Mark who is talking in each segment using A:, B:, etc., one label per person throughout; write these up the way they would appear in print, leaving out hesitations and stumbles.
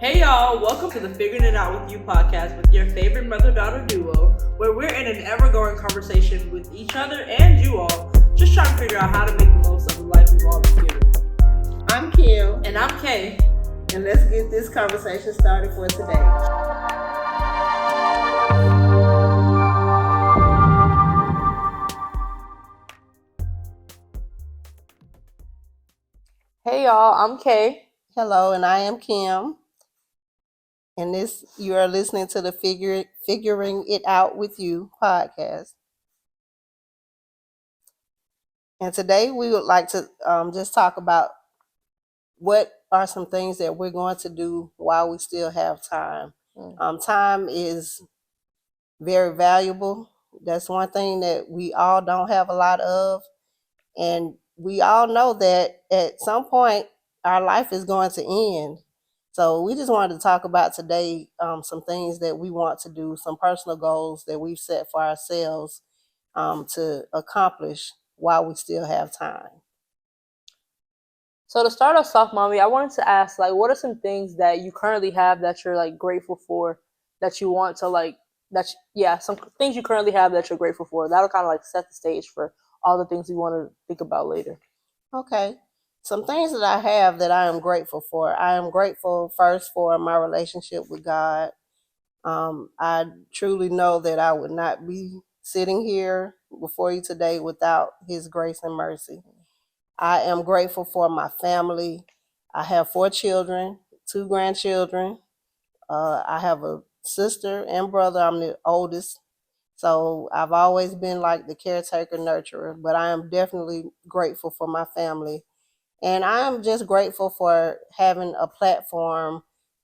A: Hey y'all, welcome to the Figuring It Out With You podcast with your favorite mother-daughter duo, where we're in an ever-growing conversation with each other and you all, just trying to figure out how to make the most of the life we've all been given.
B: I'm Kim.
A: And I'm Kay.
B: And let's get this conversation started for today.
A: Hey y'all, I'm Kay.
B: Hello, and I am Kim. And you are listening to the Figuring It Out With You podcast. And today we would like to just talk about what are some things that we're going to do while we still have time. Time is very valuable. That's one thing that we all don't have a lot of. And we all know that at some point our life is going to end. So we just wanted to talk about today some things that we want to do, some personal goals that we've set for ourselves to accomplish while we still have time.
A: So to start us off, Mommy, I wanted to ask, what are some things that you currently have that you're grateful for, that you want to some things you currently have that you're grateful for. That'll kind of set the stage for all the things we want to think about later.
B: Okay. Some things that I have that I am grateful for. I am grateful first for my relationship with God. I truly know that I would not be sitting here before you today without His grace and mercy. I am grateful for my family. I have 4 children, 2 grandchildren. I have a sister and brother. I'm the oldest. So I've always been the caretaker, nurturer, but I am definitely grateful for my family. And I am just grateful for having a platform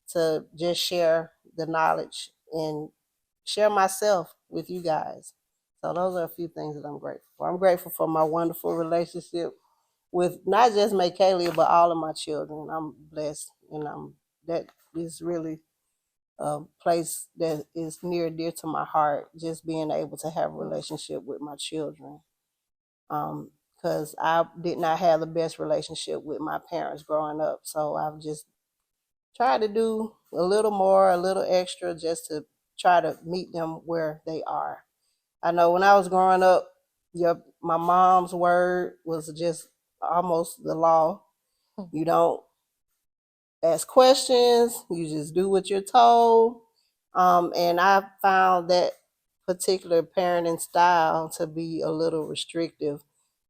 B: to just share the knowledge and share myself with you guys. So those are a few things that I'm grateful for. I'm grateful for my wonderful relationship with not just Michaelia, but all of my children. I'm blessed, and that is really a place that is near and dear to my heart, just being able to have a relationship with my children. Because I did not have the best relationship with my parents growing up. So I've just tried to do a little more, a little extra, just to try to meet them where they are. I know when I was growing up, my mom's word was just almost the law. You don't ask questions, you just do what you're told. And I found that particular parenting style to be a little restrictive,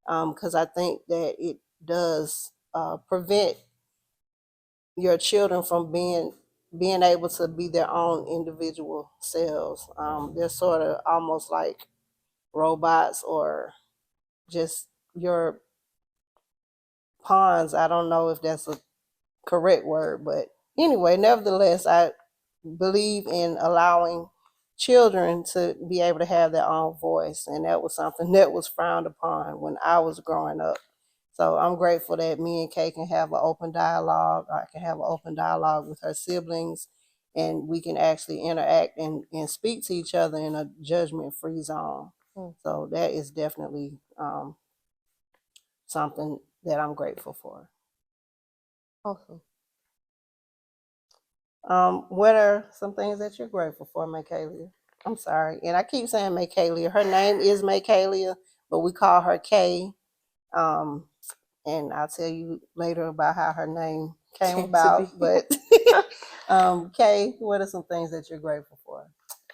B: because I think that it does prevent your children from being able to be their own individual selves. They're sort of almost like robots or just your pawns. I don't know if that's a correct word, but anyway, nevertheless, I believe in allowing children to be able to have their own voice, and that was something that was frowned upon when I was growing up. So I'm grateful that me and Kay can have an open dialogue. I can have an open dialogue with her siblings, and we can actually interact and speak to each other in a judgment-free zone. So that is definitely something that I'm grateful for.
A: Awesome.
B: What are some things that you're grateful for, Michaelia? I'm sorry, and I keep saying Michaelia. Her name is Michaelia, but we call her Kay. And I'll tell you later about how her name came about. But Kay, what are some things that you're grateful for?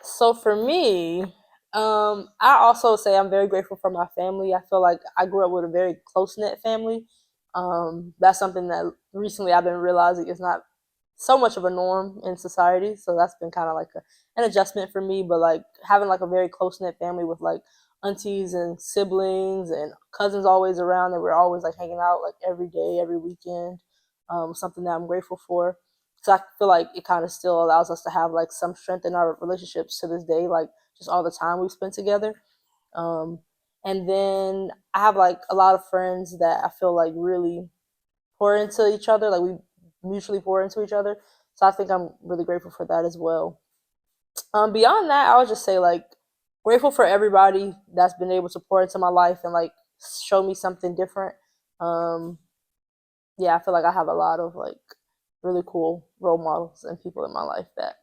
A: So for me, I also say I'm very grateful for my family. I feel like I grew up with a very close-knit family. That's something that recently I've been realizing is not so much of a norm in society. So that's been kind of an adjustment for me. But having a very close-knit family with aunties and siblings and cousins always around, that we're always hanging out every day, every weekend. Something that I'm grateful for. So I feel like it kind of still allows us to have some strength in our relationships to this day, just all the time we've spent together. And then I have a lot of friends that I feel really pour into each other, we mutually pour into each other. So I think I'm really grateful for that as well. Beyond that, I would just say grateful for everybody that's been able to pour into my life and show me something different. Yeah, I feel like I have a lot of really cool role models and people in my life that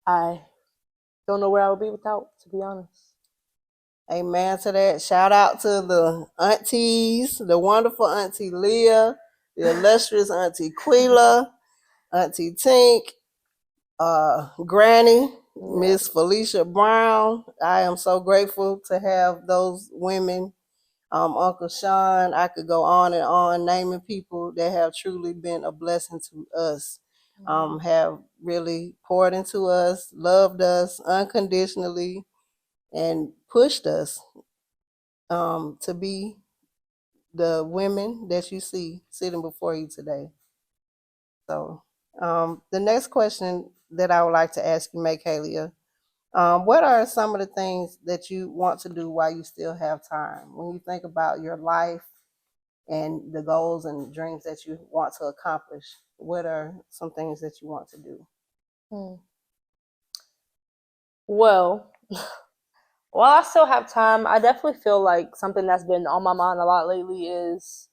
A: I don't know where I would be without, to be honest.
B: Amen to that. Shout out to the aunties, the wonderful Auntie Leah, the illustrious Auntie Quila, Auntie Tink, Granny,
A: Yeah.
B: Miss Felicia Brown. I am so grateful to have those women. Uncle Sean, I could go on and on naming people that have truly been a blessing to us, have really poured into us, loved us unconditionally, and pushed us to be the women that you see sitting before you today. So, the next question that I would like to ask you, Mikaelia, what are some of the things that you want to do while you still have time? When you think about your life and the goals and dreams that you want to accomplish, what are some things that you want to do?
A: Hmm. Well, while I still have time, I definitely feel like something that's been on my mind a lot lately is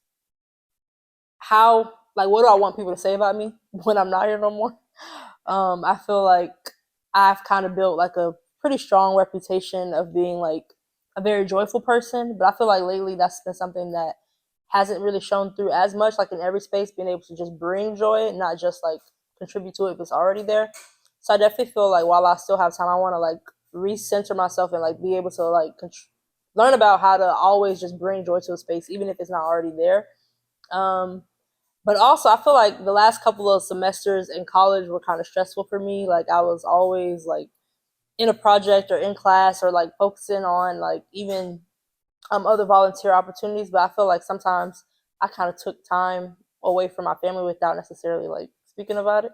A: how, like, what do I want people to say about me when I'm not here no more? I feel like I've kind of built like a pretty strong reputation of being like a very joyful person, but I feel like lately that's been something that hasn't really shown through as much, like in every space, being able to just bring joy and not just like contribute to it if it's already there. So I definitely feel like while I still have time, I want to like recenter myself and like be able to like learn about how to always just bring joy to a space, even if it's not already there. Um, but also, I feel like the last couple of semesters in college were kind of stressful for me. Like I was always like in a project or in class or like focusing on like even other volunteer opportunities. But I feel like sometimes I kind of took time away from my family without necessarily like speaking about it.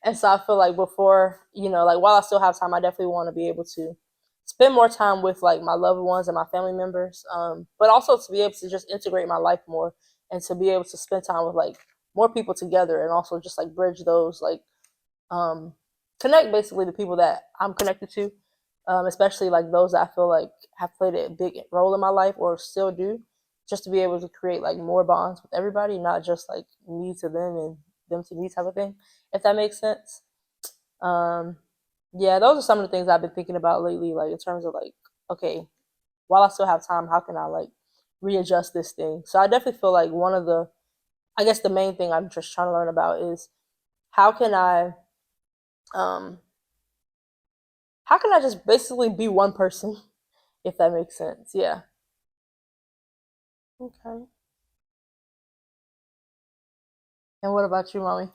A: And so I feel like before, like while I still have time, I definitely want to be able to spend more time with like my loved ones and my family members, but also to be able to just integrate my life more and to be able to spend time with like more people together and also just like bridge those like um, connect basically the people that I'm connected to, especially like those that I feel like have played a big role in my life or still do, just to be able to create like more bonds with everybody, not just like me to them and them to me type of thing, if that makes sense. Um, yeah, those are some of the things I've been thinking about lately, like in terms of like, okay, while I still have time, how can I like readjust this thing? So I definitely feel like one of the, I guess the main thing I'm just trying to learn about is how can I um how can I just basically be one person, if that makes sense? Yeah. Okay. And what about you, mommy?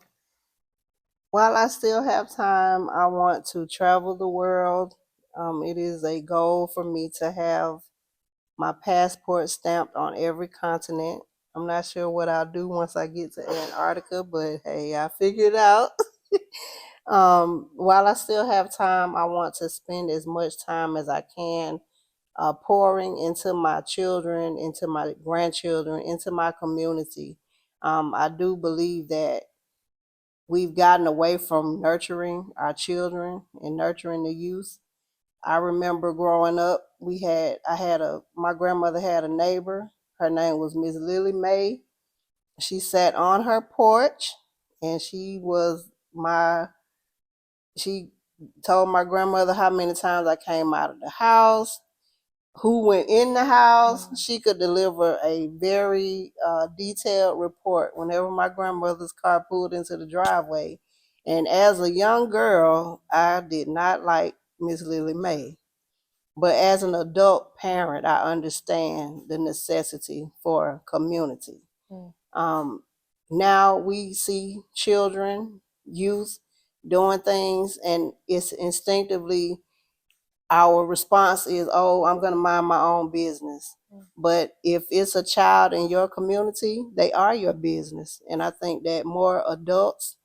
B: While I still have time, I want to travel the world. It is a goal for me to have my passport stamped on every continent. I'm not sure what I'll do once I get to Antarctica, but hey, I figured it out. While I still have time, I want to spend as much time as I can pouring into my children, into my grandchildren, into my community. I do believe that we've gotten away from nurturing our children and nurturing the youth. I remember growing up, my grandmother had a neighbor. Her name was Miss Lily Mae. She sat on her porch and she told my grandmother how many times I came out of the house, who went in the house. She could deliver a very detailed report whenever my grandmother's car pulled into the driveway. And as a young girl, I did not like Miss Lily Mae. But as an adult parent, I understand the necessity for community.
A: Mm.
B: Um, Now we see children, youth doing things, and it's instinctively our response is, oh, I'm going to mind my own business. But if it's a child in your community, they are your business. And I think that more adults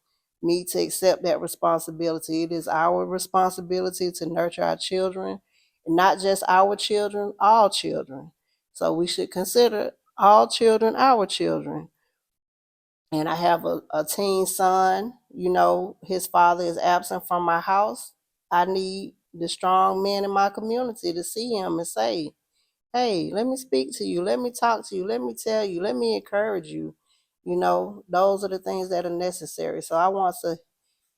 B: need to accept that responsibility. It is our responsibility to nurture our children, and not just our children, all children. So we should consider all children our children. And I have a teen son. His father is absent from my house. I need the strong men in my community to see him and say, hey, let me speak to you. Let me talk to you. Let me tell you. Let me encourage you. Those are the things that are necessary. So I want to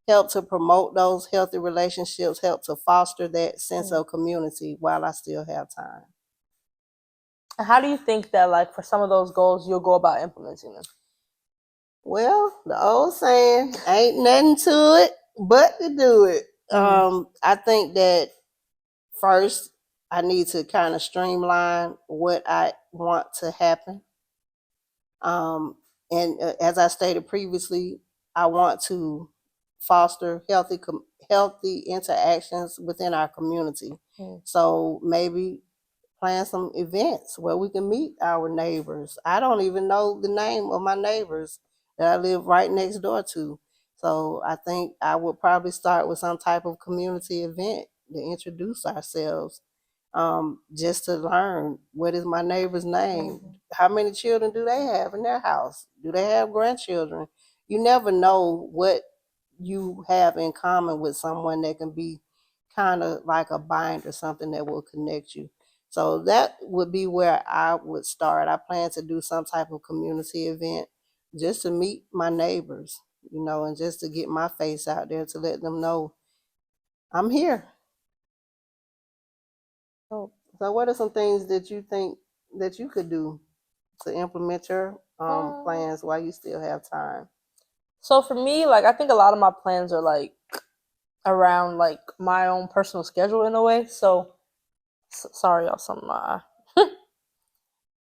B: help to promote those healthy relationships, help to foster that sense of community while I still have time.
A: And how do you think that, like, for some of those goals, you'll go about implementing them?
B: Well, the old saying, ain't nothing to it but to do it. I think that first I need to kind of streamline what I want to happen. And as I stated previously, I want to foster healthy interactions within our community. So maybe plan some events where we can meet our neighbors. I don't even know the name of my neighbors that I live right next door to. So I think I would probably start with some type of community event to introduce ourselves, just to learn what is my neighbor's name. How many children do they have in their house? Do they have grandchildren? You never know what you have in common with someone that can be kind of like a bind or something that will connect you. So that would be where I would start. I plan to do some type of community event just to meet my neighbors, and just to get my face out there to let them know I'm here. So what are some things that you think that you could do to implement your plans while you still have time?
A: So for me, like, I think a lot of my plans are like around like my own personal schedule in a way. So sorry, y'all, some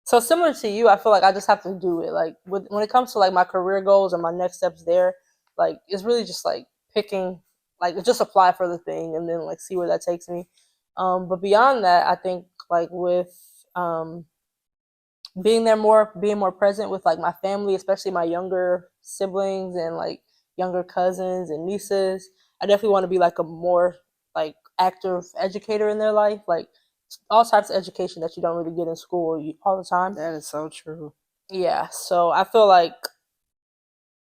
A: So similar to you, I feel like I just have to do it. Like when it comes to like my career goals and my next steps there, like it's really just like picking, like just apply for the thing and then like see where that takes me. But beyond that, I think like with um, being more present with like my family, especially my younger siblings and like younger cousins and nieces. I definitely want to be like a more like active educator in their life, like all types of education that you don't really get in school all the time.
B: That is so true.
A: Yeah, so I feel like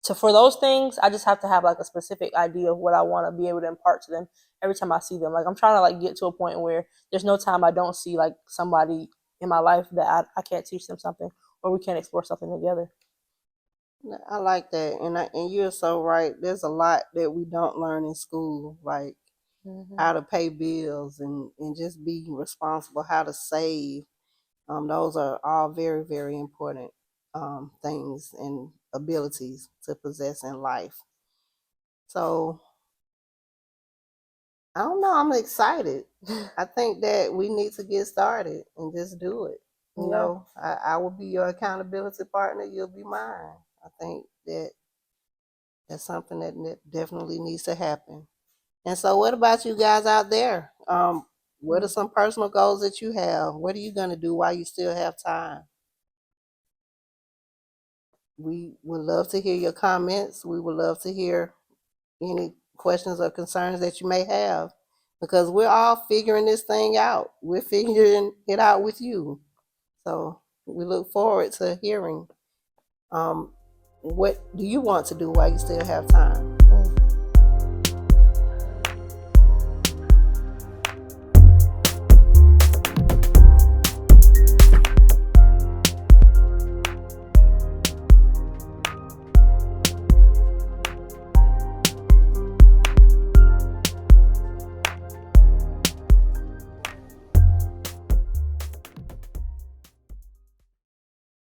A: for those things, I just have to have like a specific idea of what I want to be able to impart to them every time I see them. Like I'm trying to like get to a point where there's no time I don't see like somebody in my life that I can't teach them something or we can't explore something together.
B: I like that, and you're so right. There's a lot that we don't learn in school, like how to pay bills and just be responsible, how to save. Those are all very, very important things and abilities to possess in life. So I don't know. I'm excited. I think that we need to get started and just do it. I will be your accountability partner. You'll be mine. I think that that's something that definitely needs to happen. And so, what about you guys out there? What are some personal goals that you have? What are you going to do while you still have time? We would love to hear your comments. We would love to hear any questions or concerns that you may have, because we're all figuring this thing out. We're figuring it out with you. So we look forward to hearing what do you want to do while you still have time.